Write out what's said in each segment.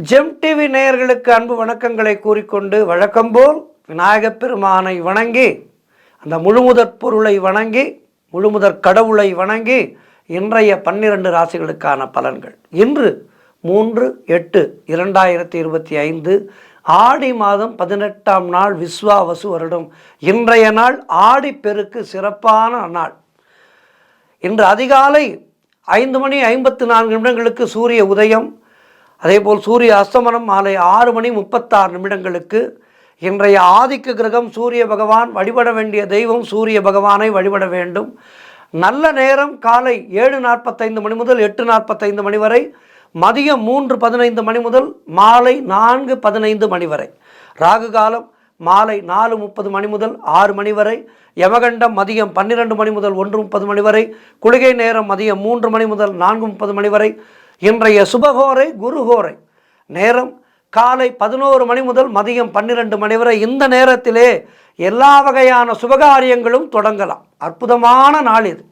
GeM TV நேயர்களுக்கு அன்பு வணக்கங்களை கூறிக்கொண்டு வழக்கம்போல் விநாயகப் பெருமானை வணங்கி அந்த முழுமுதற் பொருளை வணங்கி முழுமுதற் கடவுளை வணங்கி இன்றைய 12 ராசிகளுக்கான பலன்கள். இன்று 3/8/2025 ஆடி மாதம் 18ஆம் நாள் விஸ்வாவசு வருடம். இன்றைய நாள் ஆடி பெருக்கு சிறப்பான நாள். இன்று அதிகாலை 5:54 சூரிய உதயம், அதேபோல் சூரிய அஸ்தமனம் மாலை 6:36 இன்றைய ஆதிக்க கிரகம் சூரிய பகவான். வழிபட வேண்டிய தெய்வம் சூரிய பகவானை வழிபட வேண்டும். நல்ல நேரம் காலை 7:45 முதல் 8:45 வரை, மதியம் 3:15 முதல் மாலை 4:15 வரை, ராகு காலம் மாலை 4:30 முதல் 6 வரை, யமகண்டம் மதியம் 12 முதல் 1:30 வரை, குளிகை நேரம் மதியம் 3 முதல் 4:30 வரை. இன்றைய சுபகோரை குருகோரை நேரம் காலை 11 முதல் மதியம் 12 வரை. இந்த நேரத்திலே எல்லா வகையான சுபகாரியங்களும் தொடங்கலாம். அற்புதமான நாள் இது.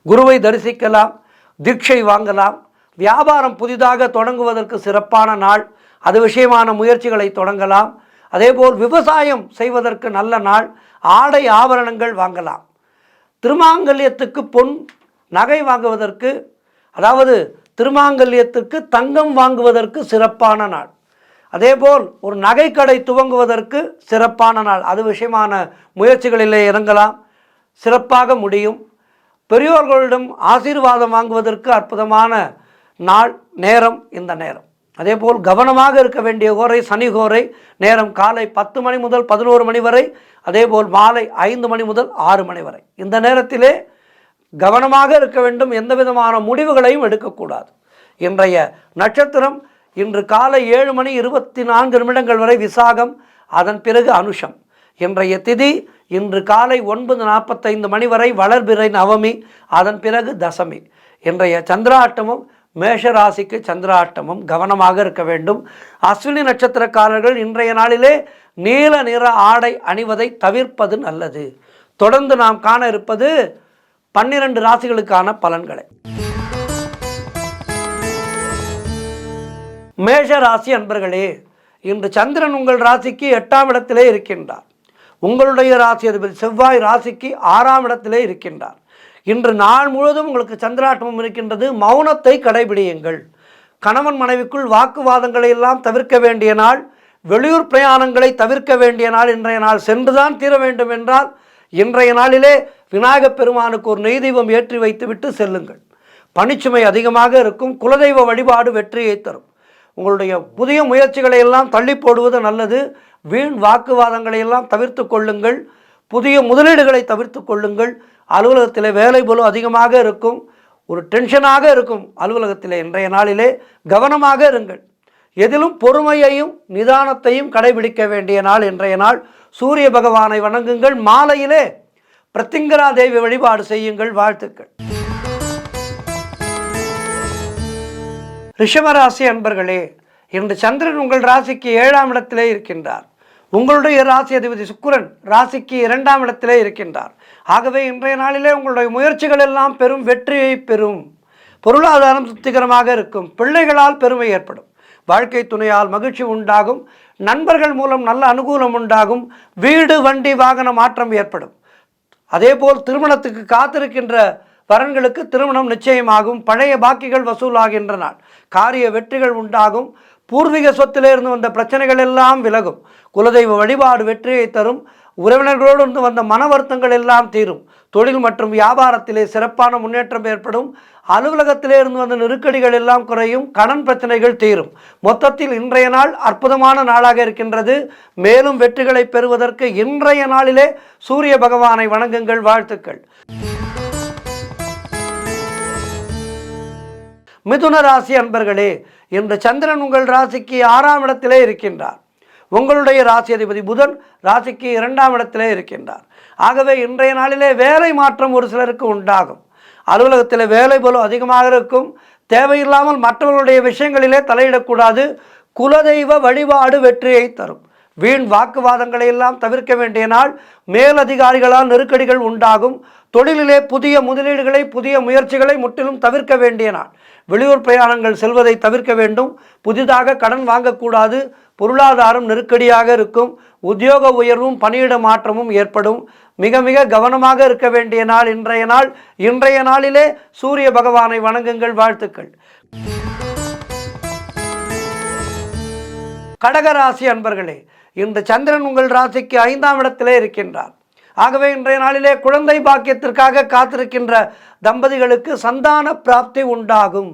குருவை தரிசிக்கலாம், தீட்சை வாங்கலாம், வியாபாரம் புதிதாக தொடங்குவதற்கு சிறப்பான நாள். அது விஷயமான முயற்சிகளை தொடங்கலாம். அதேபோல் விவசாயம் செய்வதற்கு நல்ல நாள். ஆடை ஆபரணங்கள் வாங்கலாம். திருமாங்கல்யத்துக்கு பொன் நகை வாங்குவதற்கு, அதாவது திருமாங்கல்யத்துக்கு தங்கம் வாங்குவதற்கு சிறப்பான நாள். அதேபோல் ஒரு நகைக்கடை துவங்குவதற்கு சிறப்பான நாள். அது விஷயமான முயற்சிகளிலே இறங்கலாம், சிறப்பாக முடியும். பெரியோர்களிடம் ஆசீர்வாதம் வாங்குவதற்கு அற்புதமான நாள் நேரம் இந்த நேரம். அதேபோல் கவனமாக இருக்க வேண்டிய கோரை சனி கோரை நேரம் காலை 10 முதல் 11 வரை, அதேபோல் மாலை 5 முதல் 6 வரை. இந்த நேரத்திலே கவனமாக இருக்க வேண்டும். எந்த விதமான முடிவுகளையும் எடுக்கக்கூடாது. இன்றைய நட்சத்திரம் இன்று காலை 7:24 வரை விசாகம், அதன் பிறகு அனுஷம். இன்றைய திதி இன்று காலை 9:45 வரை வளர்பிறை நவமி, அதன் பிறகு தசமி. இன்றைய சந்திராட்டமும் மேஷராசிக்கு சந்திராட்டமும் கவனமாக இருக்க வேண்டும். அஸ்வினி நட்சத்திரக்காரர்கள் இன்றைய நாளிலே நீல நிற ஆடை அணிவதை தவிர்ப்பது நல்லது. தொடர்ந்து நாம் காண இருப்பது 12 ராசிகளுக்கான பலன்களை. மேஷ ராசி அன்பர்களே, இன்று சந்திரன் உங்கள் ராசிக்கு 8ஆம் இடத்திலே இருக்கின்றார். உங்களுடைய ராசி அதிபதி செவ்வாய் ராசிக்கு 6ஆம் இடத்திலே இருக்கின்றார். இன்று நாள் முழுவதும் உங்களுக்கு சந்திராட்டமும் இருக்கின்றது. மௌனத்தை கடைபிடியுங்கள். கணவன் மனைவிக்குள் வாக்குவாதங்களை எல்லாம் தவிர்க்க வேண்டிய நாள். வெளியூர் பிரயாணங்களை தவிர்க்க வேண்டிய நாள். இன்றைய நாள் சென்றுதான் தீர வேண்டும் என்றால் இன்றைய நாளிலே விநாயகப் பெருமானுக்கு ஒரு நெய் தீபம் ஏற்றி வைத்துவிட்டு செல்லுங்கள். பணிச்சுமை அதிகமாக இருக்கும். குலதெய்வ வழிபாடு வெற்றியை தரும். உங்களுடைய புதிய முயற்சிகளை எல்லாம் தள்ளி போடுவது நல்லது. வீண் வாக்குவாதங்களை எல்லாம் தவிர்த்து கொள்ளுங்கள். புதிய முதலீடுகளை தவிர்த்து கொள்ளுங்கள். அலுவலகத்திலே வேலை பளு அதிகமாக இருக்கும். ஒரு டென்ஷனாக இருக்கும் அலுவலகத்திலே. இன்றைய நாளிலே கவனமாக இருங்கள். எதிலும் பொறுமையையும் நிதானத்தையும் கடைபிடிக்க வேண்டிய நாள் இன்றைய நாள். சூரிய பகவானை வணங்குங்கள். மாலையிலே பிரத்திங்கரா தேவி வழிபாடு செய்யுங்கள். வாழ்த்துக்கள். ரிஷபராசி அன்பர்களே, இன்று சந்திரன் உங்கள் ராசிக்கு 7ஆம் இடத்திலே இருக்கின்றார். உங்களுடைய ராசி அதிபதி சுக்கிரன் ராசிக்கு 2ஆம் இடத்திலே இருக்கின்றார். ஆகவே இன்றைய நாளிலே உங்களுடைய முயற்சிகள் எல்லாம் பெரும் வெற்றியை பெறும். பொருளாதாரம் திருப்திகரமாக இருக்கும். பிள்ளைகளால் பெருமை ஏற்படும். வாழ்க்கை துணையால் மகிழ்ச்சி உண்டாகும். நண்பர்கள் மூலம் நல்ல அனுகூலம் உண்டாகும். வீடு வண்டி வாகன மாற்றம் ஏற்படும். அதேபோல் திருமணத்துக்கு காத்திருக்கின்ற வரன்களுக்கு திருமணம் நிச்சயமாகும். பழைய பாக்கிகள் வசூலாகின்ற நாள். காரிய வெற்றிகள் உண்டாகும். பூர்வீக சொத்திலிருந்து வந்த பிரச்சனைகள் எல்லாம் விலகும். குலதெய்வ வழிபாடு வெற்றியை தரும். உறவினர்களோடு இருந்து வந்த மன வருத்தங்கள் எல்லாம் தீரும். தொழில் மற்றும் வியாபாரத்திலே சிறப்பான முன்னேற்றம் ஏற்படும். அலுவலகத்திலே இருந்து வந்த நெருக்கடிகள் எல்லாம் குறையும். கடன் பிரச்சனைகள் தீரும். மொத்தத்தில் இன்றைய நாள் அற்புதமான நாளாக இருக்கின்றது. மேலும் வெற்றிகளை பெறுவதற்கு இன்றைய நாளிலே சூரிய பகவானை வணங்குங்கள். வாழ்த்துக்கள். மிதுன ராசி அன்பர்களே, இன்று சந்திரன் உங்கள் ராசிக்கு 6ஆம் இடத்திலே இருக்கின்றார். உங்களுடைய ராசி அதிபதி புதன் ராசிக்கு 2ஆம் இடத்திலே இருக்கின்றார். ஆகவே இன்றைய நாளிலே வேலை மாற்றம் ஒரு சிலருக்கு உண்டாகும். அலுவலகத்தில் வேலை பளு அதிகமாக இருக்கும். தேவையில்லாமல் மற்றவர்களுடைய விஷயங்களிலே தலையிடக்கூடாது. குலதெய்வ வழிபாடு வெற்றியை தரும். வீண் வாக்குவாதங்களை எல்லாம் தவிர்க்க வேண்டிய நாள். மேலதிகாரிகளால் நெருக்கடிகள் உண்டாகும். தொழிலிலே புதிய முதலீடுகளை புதிய முயற்சிகளை முற்றிலும் தவிர்க்க வேண்டிய நாள். வெளியூர் பிரயாணங்கள் செல்வதை தவிர்க்க வேண்டும். புதிதாக கடன் வாங்கக்கூடாது. பொருளாதாரம் நெருக்கடியாக இருக்கும். உத்தியோக உயர்வும் பணியிட மாற்றமும் ஏற்படும். மிக மிக கவனமாக இருக்க வேண்டிய நாள் இன்றைய நாள். இன்றைய நாளிலே சூரிய பகவானை வணங்குங்கள். வாழ்த்துக்கள். கடகராசி அன்பர்களே, இன்று சந்திரன் உங்கள் ராசிக்கு 5ஆம் இடத்திலே இருக்கின்றார். ஆகவே இன்றைய நாளிலே குழந்தை பாக்கியத்திற்காக காத்திருக்கின்ற தம்பதிகளுக்கு சந்தான பிராப்தி உண்டாகும்.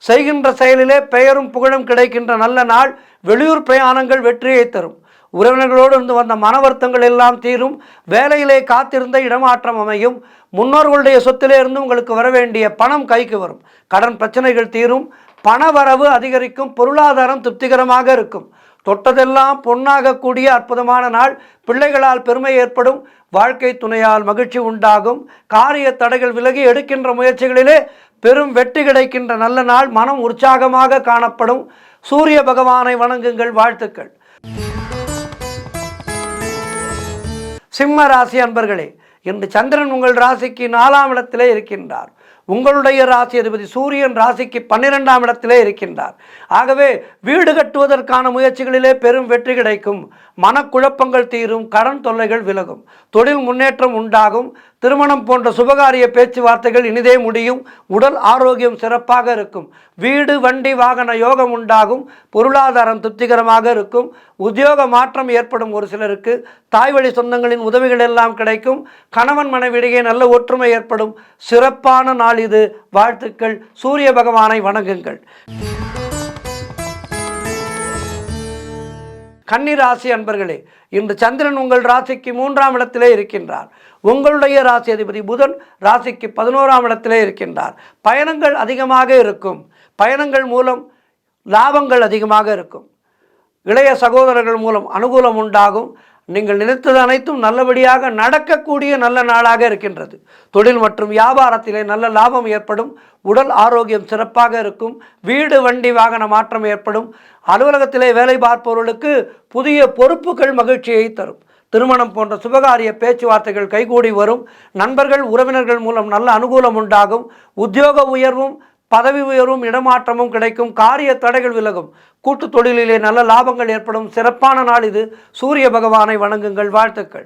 செய்கின்ற செயலிலே பெயரும் புகழும் கிடைக்கின்ற நல்ல நாள். வெளியூர் பிரயாணங்கள் வெற்றியை தரும். உறவினர்களோடு இருந்து வந்த மன வருத்தங்கள் எல்லாம் தீரும். வேலையிலே காத்திருந்த இடமாற்றம் அமையும். முன்னோர்களுடைய சொத்திலே இருந்து உங்களுக்கு வர வேண்டிய பணம் கைக்கு வரும். கடன் பிரச்சனைகள் தீரும். பண வரவு அதிகரிக்கும். பொருளாதாரம் திருப்திகரமாக இருக்கும். தொட்டதெல்லாம் பொன்னாகக்கூடிய அற்புதமான நாள். பிள்ளைகளால் பெருமை ஏற்படும். வாழ்க்கை துணையால் மகிழ்ச்சி உண்டாகும். காரிய தடைகள் விலகி எடுக்கின்ற முயற்சிகளிலே பெரும் வெற்றி கிடைக்கின்ற நல்ல நாள். மனம் உற்சாகமாக காணப்படும். சூரிய பகவானை வணங்குங்கள். வாழ்த்துக்கள். சிம்ம ராசி அன்பர்களே, இன்று சந்திரன் உங்கள் ராசிக்கு 4ஆம் இடத்திலே இருக்கின்றார். உங்களுடைய ராசி அதிபதி சூரியன் ராசிக்கு 12ஆம் இடத்திலே இருக்கின்றார். ஆகவே வீடு கட்டுவதற்கான முயற்சிகளிலே பெரும் வெற்றி கிடைக்கும். மனக்குழப்பங்கள் தீரும். கடன் தொல்லைகள் விலகும். தொழில் முன்னேற்றம் உண்டாகும். திருமணம் போன்ற சுபகாரிய பேச்சுவார்த்தைகள் இனிதே முடியும். உடல் ஆரோக்கியம் சிறப்பாக இருக்கும். வீடு வண்டி வாகன யோகம் உண்டாகும். பொருளாதாரம் திருப்திகரமாக இருக்கும். உத்தியோக மாற்றம் ஏற்படும். ஒரு சிலருக்கு தாய்வழி சொந்தங்களின் உதவிகள் எல்லாம் கிடைக்கும். கணவன் மனைவிடையே நல்ல ஒற்றுமை ஏற்படும். சிறப்பான நாள் இது. வாழ்த்துக்கள். சூரிய பகவானை வணங்குங்கள். கன்னி ராசி அன்பர்களே, இன்று சந்திரன் உங்கள் ராசிக்கு 3ஆம் இடத்திலே இருக்கின்றார். உங்களுடைய ராசி அதிபதி புதன் ராசிக்கு 11ஆம் இடத்திலே இருக்கின்றார். பயணங்கள் அதிகமாக இருக்கும். பயணங்கள் மூலம் லாபங்கள் அதிகமாக இருக்கும். இளைய சகோதரர்கள் மூலம் அனுகூலம் உண்டாகும். நீங்கள் நினைத்தது அனைத்தும் நல்லபடியாக நடக்கக்கூடிய நல்ல நாளாக இருக்கின்றது. தொழில் மற்றும் வியாபாரத்திலே நல்ல லாபம் ஏற்படும். உடல் ஆரோக்கியம் சிறப்பாக இருக்கும். வீடு வண்டி வாகன மாற்றம் ஏற்படும். அலுவலகத்திலே வேலை பார்ப்பவர்களுக்கு புதிய பொறுப்புகள் மகிழ்ச்சியை தரும். திருமணம் போன்ற சுபகாரிய பேச்சுவார்த்தைகள் கைகூடி வரும். நண்பர்கள் உறவினர்கள் மூலம் நல்ல அனுகூலம் உண்டாகும். உத்தியோக உயர்வும் பதவி உயர்வும் இடமாற்றமும் கிடைக்கும். காரிய தடைகள் விலகும். கூட்டு தொழிலிலே நல்ல லாபங்கள் ஏற்படும். சிறப்பான நாள் இது. சூரிய பகவானை வணங்குங்கள். வாழ்த்துக்கள்.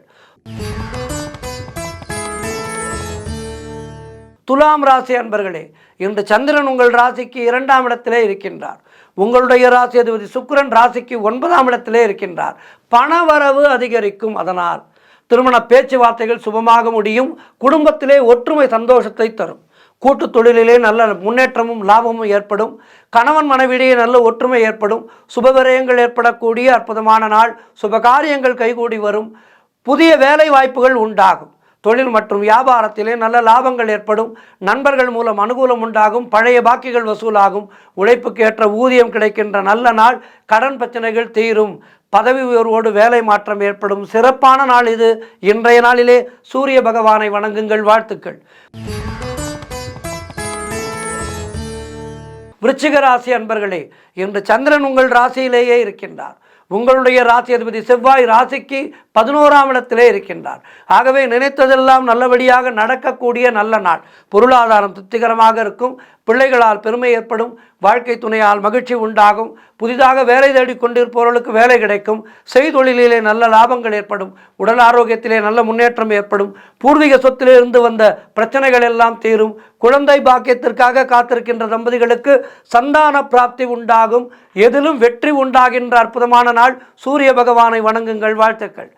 துலாம் ராசி அன்பர்களே, இன்று சந்திரன் உங்கள் ராசிக்கு 2ஆம் இடத்திலே இருக்கின்றார். உங்களுடைய ராசி அதிபதி சுக்கிரன் ராசிக்கு 9ஆம் இடத்திலே இருக்கின்றார். பண வரவு அதிகரிக்கும். அதனால் திருமண பேச்சுவார்த்தைகள் சுபமாக முடியும். குடும்பத்திலே ஒற்றுமை சந்தோஷத்தை தரும். கூட்டு தொழிலிலே நல்ல முன்னேற்றமும் லாபமும் ஏற்படும். கணவன் மனைவியிடையே நல்ல ஒற்றுமை ஏற்படும். சுபவிரயங்கள் ஏற்படக்கூடிய அற்புதமான நாள். சுபகாரியங்கள் கைகூடி வரும். புதிய வேலை வாய்ப்புகள் உண்டாகும். தொழில் மற்றும் வியாபாரத்திலே நல்ல லாபங்கள் ஏற்படும். நண்பர்கள் மூலம் அனுகூலம் உண்டாகும். பழைய பாக்கிகள் வசூலாகும். உழைப்புக்கு ஏற்ற ஊதியம் கிடைக்கின்ற நல்ல நாள். கடன் பிரச்சனைகள் தீரும். பதவி உயர்வோடு வேலை மாற்றம் ஏற்படும். சிறப்பான நாள் இது. இன்றைய நாளிலே சூரிய பகவானை வணங்குங்கள். வாழ்த்துக்கள். விருச்சிக ராசி அன்பர்களே, இன்று சந்திரன் உங்கள் ராசியிலேயே இருக்கின்றார். உங்களுடைய ராசி அதிபதி செவ்வாய் ராசிக்கு 11ஆம் இடத்திலே இருக்கின்றார். ஆகவே நினைத்ததெல்லாம் நல்லபடியாக நடக்கக்கூடிய நல்ல நாள். பொருளாதாரம் திருப்திகரமாக இருக்கும். பிள்ளைகளால் பெருமை ஏற்படும். வாழ்க்கை துணையால் மகிழ்ச்சி உண்டாகும். புதிதாக வேலை தேடிக் கொண்டிருப்பவர்களுக்கு வேலை கிடைக்கும். செய்தொழிலிலே நல்ல லாபங்கள் ஏற்படும். உடல் ஆரோக்கியத்திலே நல்ல முன்னேற்றம் ஏற்படும். பூர்வீக சொத்திலே இருந்து வந்த பிரச்சனைகள் எல்லாம் தீரும். குழந்தை பாக்கியத்திற்காக காத்திருக்கின்ற தம்பதிகளுக்கு சந்தான பிராப்தி உண்டாகும். எதிலும் வெற்றி உண்டாகின்ற அற்புதமான நாள். சூரிய பகவானை வணங்குங்கள். வாழ்த்துக்கள்.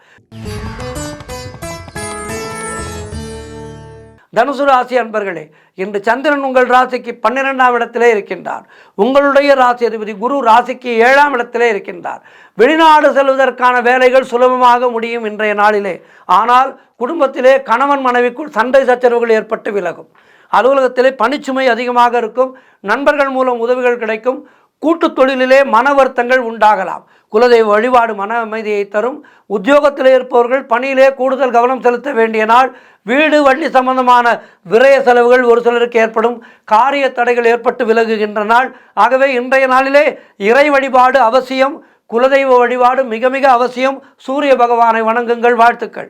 தனுசு ராசி அன்பர்களே, இன்று சந்திரன் உங்கள் ராசிக்கு 12ஆம் இடத்திலே இருக்கின்றார். உங்களுடைய ராசி அதிபதி குரு ராசிக்கு 7ஆம் இடத்திலே இருக்கின்றார். வெளிநாடு செல்வதற்கான வேலைகள் சுலபமாக முடியும் இன்றைய நாளிலே. ஆனால் குடும்பத்திலே கணவன் மனைவிக்குள் சண்டை சச்சரவுகள் ஏற்பட்டு விலகும். அலுவலகத்திலே பணிச்சுமை அதிகமாக இருக்கும். நண்பர்கள் மூலம் உதவிகள் கிடைக்கும். கூட்டு தொழிலிலே மன வருத்தங்கள் உண்டாகலாம். குலதெய்வ வழிபாடு மன அமைதியை தரும். உத்தியோகத்தில் இருப்பவர்கள் பணியிலே கூடுதல் கவனம் செலுத்த வேண்டிய நாள். வீடு வண்டி சம்பந்தமான விரய செலவுகள் ஒரு சிலருக்கு ஏற்படும். காரிய தடைகள் ஏற்பட்டு விலகுகின்ற நாள். ஆகவே இன்றைய நாளிலே இறை வழிபாடு அவசியம். குலதெய்வ வழிபாடு மிக மிக அவசியம். சூரிய பகவானை வணங்குங்கள். வாழ்த்துக்கள்.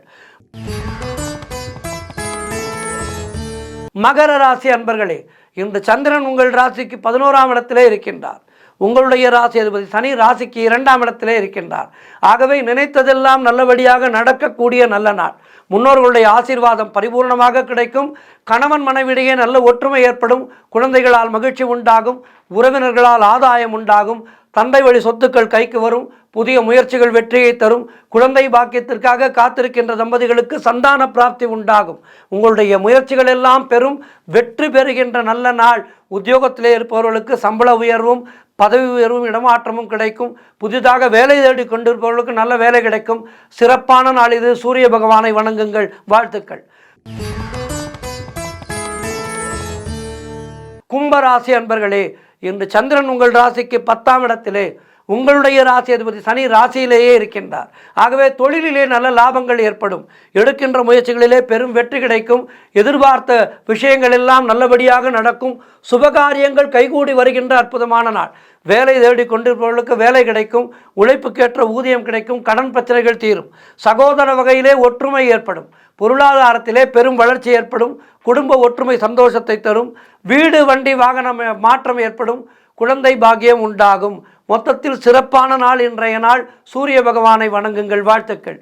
மகர ராசி அன்பர்களே, இன்று சந்திரன் உங்கள் ராசிக்கு 11ஆம் இடத்திலே இருக்கின்றார். உங்களுடைய ராசி அதிபதி சனி ராசிக்கு 2ஆம் இடத்திலே இருக்கின்றார். ஆகவே நினைத்ததெல்லாம் நல்லபடியாக நடக்கக்கூடிய நல்ல நாள். முன்னோர்களுடைய ஆசீர்வாதம் பரிபூர்ணமாக கிடைக்கும். கணவன் மனைவிடையே நல்ல ஒற்றுமை ஏற்படும். குழந்தைகளால் மகிழ்ச்சி உண்டாகும். உறவினர்களால் ஆதாயம் உண்டாகும். தந்தை வழி சொத்துக்கள் கைக்கு வரும். புதிய முயற்சிகள் வெற்றியை தரும். குழந்தை பாக்கியத்திற்காக காத்திருக்கின்ற தம்பதிகளுக்கு சந்தான பிராப்தி உண்டாகும். உங்களுடைய முயற்சிகள் எல்லாம் பெரும் வெற்றி பெறுகின்ற நல்ல நாள். உத்தியோகத்திலே இருப்பவர்களுக்கு சம்பள உயர்வும் பதவி உயர்வும் இடமாற்றமும் கிடைக்கும். புதிதாக வேலை தேடி கொண்டிருப்பவர்களுக்கு நல்ல வேலை கிடைக்கும். சிறப்பான நாள் இது. சூரிய பகவானை வணங்குங்கள். வாழ்த்துக்கள். கும்பராசி அன்பர்களே, இன்று சந்திரன் உங்கள் ராசிக்கு 10ஆம் இடத்திலே, உங்களுடைய ராசி அதிபதி சனி ராசியிலேயே இருக்கின்றார். ஆகவே தொழிலிலே நல்ல லாபங்கள் ஏற்படும். எடுக்கின்ற முயற்சிகளிலே பெரும் வெற்றி கிடைக்கும். எதிர்பார்த்த விஷயங்கள் எல்லாம் நல்லபடியாக நடக்கும். சுபகாரியங்கள் கைகூடி வருகின்ற அற்புதமான நாள். வேலை தேடி கொண்டிருப்பவர்களுக்கு வேலை கிடைக்கும். உழைப்புக்கேற்ற ஊதியம் கிடைக்கும். கடன் பிரச்சனைகள் தீரும். சகோதர வகையிலே ஒற்றுமை ஏற்படும். பொருளாதாரத்திலே பெரும் வளர்ச்சி ஏற்படும். குடும்ப ஒற்றுமை சந்தோஷத்தை தரும். வீடு வண்டி வாகன மாற்றம் ஏற்படும். குழந்தை பாக்கியம் உண்டாகும். மொத்தத்தில் சிறப்பான நாள் இன்றைய நாள். சூரிய பகவானை வணங்குங்கள். வாழ்த்துக்கள்.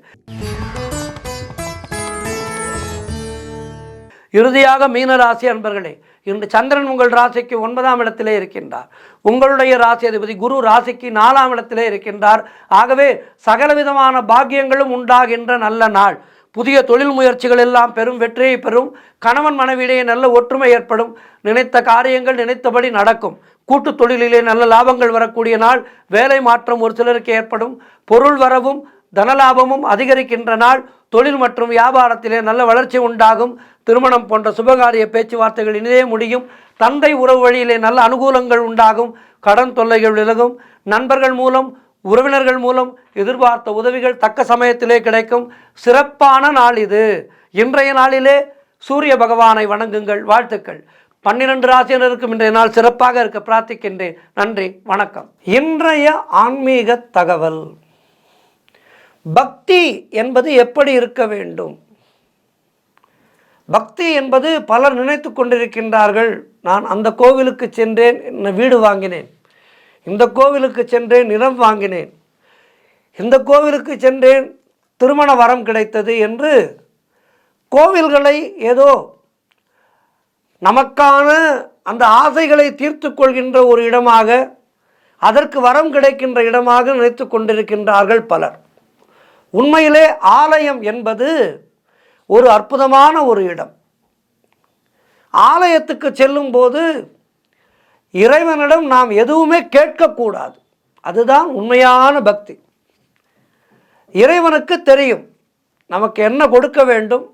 இறுதியாக மீனராசி அன்பர்களே, இன்று சந்திரன் உங்கள் ராசிக்கு 9ஆம் இடத்திலே இருக்கின்றார். உங்களுடைய ராசி அதிபதி குரு ராசிக்கு 4ஆம் இடத்திலே இருக்கின்றார். ஆகவே சகலவிதமான பாக்கியங்களும் உண்டாகின்ற நல்ல நாள். புதிய தொழில் முயற்சிகள் எல்லாம் பெரும் வெற்றியை பெறும். கணவன் மனைவியிடையே நல்ல ஒற்றுமை ஏற்படும். நினைத்த காரியங்கள் நினைத்தபடி நடக்கும். கூட்டு தொழிலிலே நல்ல லாபங்கள் வரக்கூடிய நாள். வேலை மாற்றம் ஒரு சிலருக்கு ஏற்படும். பொருள் வரவும் தனலாபமும் அதிகரிக்கின்ற நாள். தொழில் மற்றும் வியாபாரத்திலே நல்ல வளர்ச்சி உண்டாகும். திருமணம் போன்ற சுபகாரிய பேச்சுவார்த்தைகள் இனிதே முடியும். தந்தை உறவு வழியிலே நல்ல அனுகூலங்கள் உண்டாகும். கடன் தொல்லைகள் விலகும். நண்பர்கள் மூலம் உறவினர்கள் மூலம் எதிர்பார்த்த உதவிகள் தக்க சமயத்திலே கிடைக்கும். சிறப்பான நாள் இது. இன்றைய நாளிலே சூரிய பகவானை வணங்குங்கள். வாழ்த்துக்கள். 12 ராசியினருக்கும் இன்றைய நாள் சிறப்பாக இருக்க பிரார்த்திக்கின்றேன். நன்றி, வணக்கம். இன்றைய ஆன்மீக தகவல். பக்தி என்பது எப்படி இருக்க வேண்டும்? பக்தி என்பது பலர் நினைத்து கொண்டிருக்கின்றார்கள். நான் அந்த கோவிலுக்கு சென்றேன், வீடு வாங்கினேன். இந்த கோவிலுக்கு சென்றேன், நிலம் வாங்கினேன். இந்த கோவிலுக்கு சென்றேன், திருமண வரம் கிடைத்தது என்று கோவில்களை ஏதோ நமக்கான அந்த ஆசைகளை தீர்த்து கொள்கின்ற ஒரு இடமாக, அதற்கு வரம் கிடைக்கின்ற இடமாக நினைத்து கொண்டிருக்கின்றார்கள் பலர். உண்மையிலே ஆலயம் என்பது ஒரு அற்புதமான ஒரு இடம். ஆலயத்துக்கு செல்லும்போது இறைவனிடம் நாம் எதுவுமே கேட்கக்கூடாது. அதுதான் உண்மையான பக்தி. இறைவனுக்கு தெரியும் நமக்கு என்ன கொடுக்க வேண்டும்,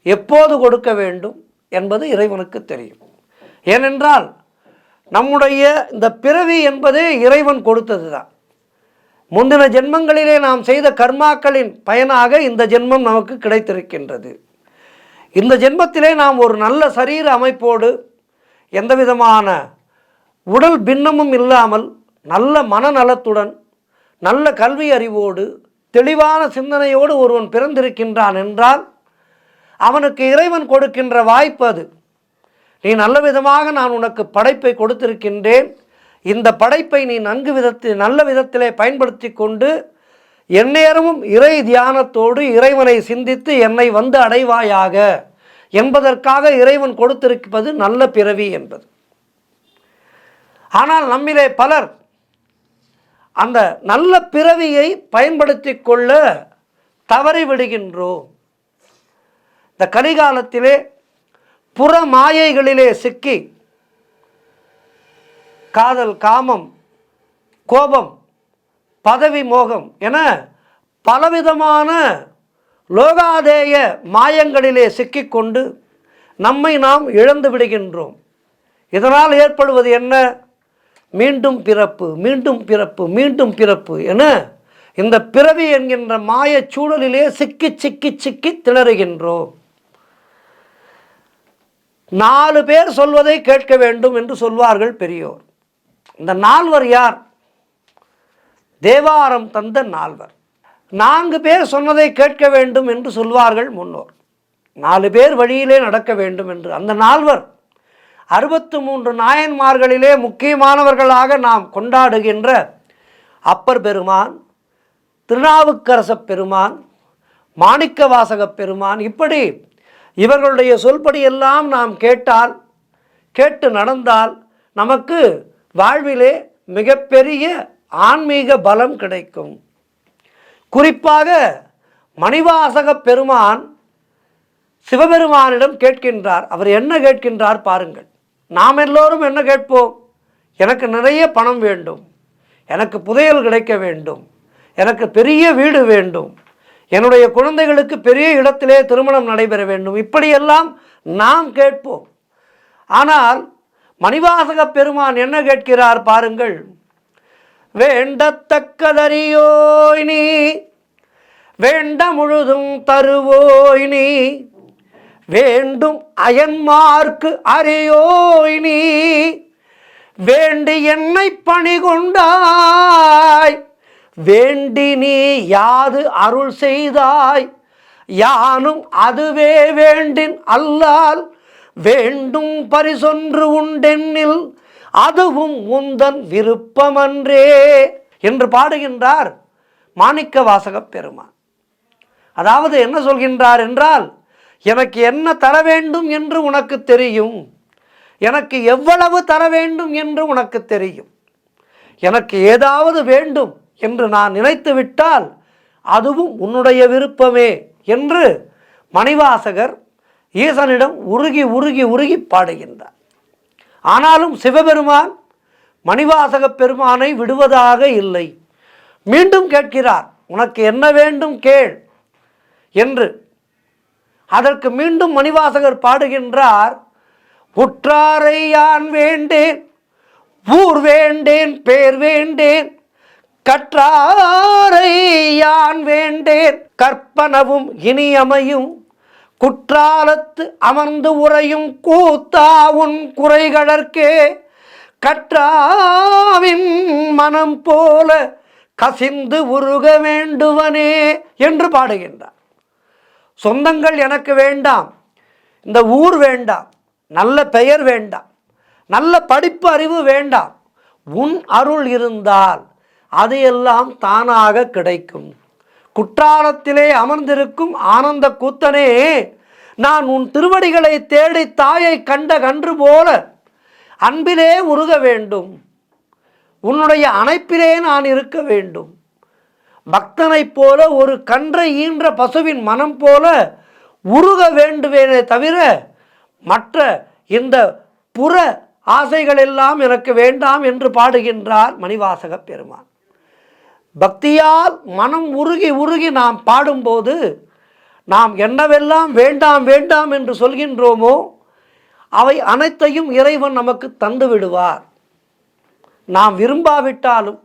எப்போது கொடுக்க வேண்டும் என்பது இறைவனுக்கு தெரியும். ஏனென்றால் நம்முடைய இந்த பிறவி என்பதே இறைவன் கொடுத்தது தான். முந்தின ஜென்மங்களிலே நாம் செய்த கர்மாக்களின் பயனாக இந்த ஜென்மம் நமக்கு கிடைத்திருக்கின்றது. இந்த ஜென்மத்திலே நாம் ஒரு நல்ல சரீர அமைப்போடு, எந்த விதமான உடல் பின்னமும் இல்லாமல், நல்ல மனநலத்துடன், நல்ல கல்வி அறிவோடு, தெளிவான சிந்தனையோடு ஒருவன் பிறந்திருக்கின்றான் என்றால் அவனுக்கு இறைவன் கொடுக்கின்ற வாய்ப்பு அது. நீ நல்ல விதமாக நான் உனக்கு படைப்பை கொடுத்திருக்கின்றேன். இந்த படைப்பை நீ நல்ல விதத்திலே பயன்படுத்தி கொண்டு எந்நேரமும் இறை தியானத்தோடு இறைவனை சிந்தித்து என்னை வந்து அடைவாயாக என்பதற்காக இறைவன் கொடுத்திருப்பது நல்ல பிறவி என்பது. ஆனால் நம்மிலே பலர் அந்த நல்ல பிறவியை பயன்படுத்தி கொள்ள தவறிவிடுகின்றோம். இந்த கலிகாலத்திலே புற மாயைகளிலே சிக்கி காதல், காமம், கோபம், பதவி மோகம் என பலவிதமான லோகாதேய மாயங்களிலே சிக்கிக்கொண்டு நம்மை நாம் இழந்து விடுகின்றோம். இதனால் ஏற்படுவது என்ன? மீண்டும் பிறப்பு, மீண்டும் பிறப்பு, மீண்டும் பிறப்பு என இந்த பிறவி என்கின்ற மாயச் சூழலிலே சிக்கி சிக்கி சிக்கி திணறுகின்றோம். 4 பேர் சொல்வதை கேட்க வேண்டும் என்று சொல்வார்கள் பெரியோர். இந்த 4வர் யார்? தேவாரம் தந்த 4வர். 4 பேர் சொன்னதை கேட்க வேண்டும் என்று சொல்வார்கள் முன்னோர். 4 பேர் வழியிலே நடக்க வேண்டும் என்று. அந்த 4வர் 63 நாயன்மார்களிலே முக்கியமானவர்களாக நாம் கொண்டாடுகின்ற அப்பர் பெருமான், திருநாவுக்கரச பெருமான், மாணிக்கவாசகப் பெருமான், இப்படி இவர்களுடைய சொல்படியெல்லாம் நாம் கேட்டு நடந்தால் நமக்கு வாழ்விலே மிகப்பெரிய ஆன்மீக பலம் கிடைக்கும். குறிப்பாக மணிவாசகப் பெருமான் சிவபெருமானிடம் கேட்கின்றார். அவர் என்ன கேட்கின்றார் பாருங்கள். நாம் எல்லோரும் என்ன கேட்போம்? எனக்கு நிறைய பணம் வேண்டும், எனக்கு புதையல் கிடைக்க வேண்டும், எனக்கு பெரிய வீடு வேண்டும், என்னுடைய குழந்தைகளுக்கு பெரிய இடத்திலே திருமணம் நடைபெற வேண்டும், இப்படியெல்லாம் நாம் கேட்போம். ஆனால் மணிவாசகப் பெருமான் என்ன கேட்கிறார் பாருங்கள். வேண்டத்தக்கதறியோய் நீ, வேண்ட முழுதும் தருவோய் நீ, வேண்டும் அயன்மார்க்கு அறியோய் நீ, வேண்டி என்னை பணி கொண்டாய், வேண்டி நீ யாது அருள் செய்தாய், யானும் அதுவே வேண்டின் அல்லால் வேண்டும் பரிசொன்று உண்டென்னில் அதுவும் உந்தன் விருப்பமன்றே என்று பாடுகின்றார் மாணிக்கவாசகப் பெருமான். அதாவது என்ன சொல்கின்றார் என்றால், எனக்கு என்ன தர வேண்டும் என்று உனக்கு தெரியும், எனக்கு எவ்வளவு தர வேண்டும் என்று உனக்கு தெரியும், எனக்கு ஏதாவது வேண்டும் என்று நான் நினைத்து விட்டால் அதுவும் உன்னுடைய விருப்பமே என்று மணிவாசகர் ஈசனிடம் உருகி உருகி உருகி பாடுகின்றார். ஆனாலும் சிவபெருமான் மணிவாசகப் பெருமானை விடுவதாக இல்லை. மீண்டும் கேட்கிறார், உனக்கு என்ன வேண்டும் கேள் என்று. அதற்கு மீண்டும் மணிவாசகர் பாடுகின்றார், உற்றாரை யான் வேண்டேன், ஊர் வேண்டேன், பேர் வேண்டேன், கற்றாரை யான் வேண்டேன், கற்பனவும் இனியமையும், குற்றாலத்து அமர்ந்து உறையும் கூத்தா உன் குறைகளற்கே, கற்றாவின் மனம் போல கசிந்து உருக வேண்டுவனே என்று பாடுகின்றார். சொந்தங்கள் எனக்கு வேண்டாம், இந்த ஊர் வேண்டாம், நல்ல பெயர் வேண்டாம், நல்ல படிப்பு அறிவு வேண்டாம், உன் அருள் இருந்தால் அது எல்லாம் தானாக கிடைக்கும். குற்றாலத்திலே அமர்ந்திருக்கும் ஆனந்த கூத்தனே, நான் உன் திருவடிகளை தேடி தாயை கண்ட கன்று போல அன்பிலே உருக வேண்டும், உன்னுடைய அணைப்பிலே நான் இருக்க வேண்டும். பக்தனைப் போல ஒரு கன்றை ஈன்ற பசுவின் மனம் போல உருக வேண்டுவேனே தவிர மற்ற இந்த புற ஆசைகள் எல்லாம் எனக்கு வேண்டாம் என்று பாடுகின்றார் மணிவாசகப் பெருமான். பக்தியால் மனம் உருகி உருகி நாம் பாடும்போது நாம் என்னவெல்லாம் வேண்டாம் வேண்டாம் என்று சொல்கின்றோமோ அவை அனைத்தையும் இறைவன் நமக்கு தந்து விடுவார். நாம் விரும்பாவிட்டாலும்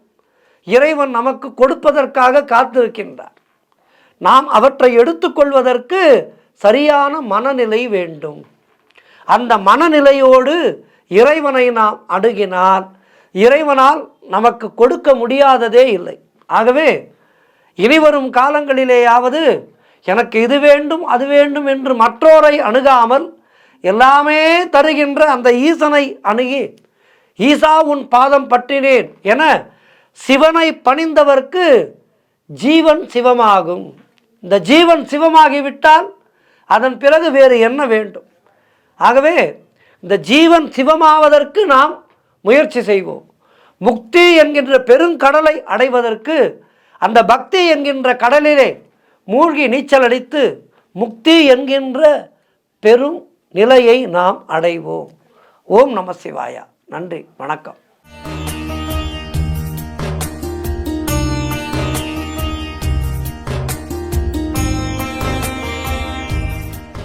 இறைவன் நமக்கு கொடுப்பதற்காக காத்திருக்கின்றார். நாம் அவற்றை எடுத்துக்கொள்வதற்கு சரியான மனநிலை வேண்டும். அந்த மனநிலையோடு இறைவனை நாம் அணுகினால் இறைவனால் நமக்கு கொடுக்க முடியாததே இல்லை. ஆகவே இனிவரும் காலங்களிலேயாவது எனக்கு இது வேண்டும் அது வேண்டும் என்று மற்றோரை அணுகாமல் எல்லாமே தருகின்ற அந்த ஈசனை அணுகி, ஈசா உன் பாதம் பற்றினேன் என சிவனை பணிந்தவர்க்கு ஜீவன் சிவமாகும். இந்த ஜீவன் சிவமாகிவிட்டால் அதன் பிறகு வேறு என்ன வேண்டும்? ஆகவே இந்த ஜீவன் சிவமாவதற்கு நாம் முயற்சி செய்வோம். முக்தி என்கின்ற பெருங்கடலை அடைவதற்கு அந்த பக்தி என்கின்ற கடலிலே மூழ்கி நீச்சல் அடித்து முக்தி என்கின்ற பெரும் நிலையை நாம் அடைவோம். ஓம் நம சிவாயா. நன்றி, வணக்கம்.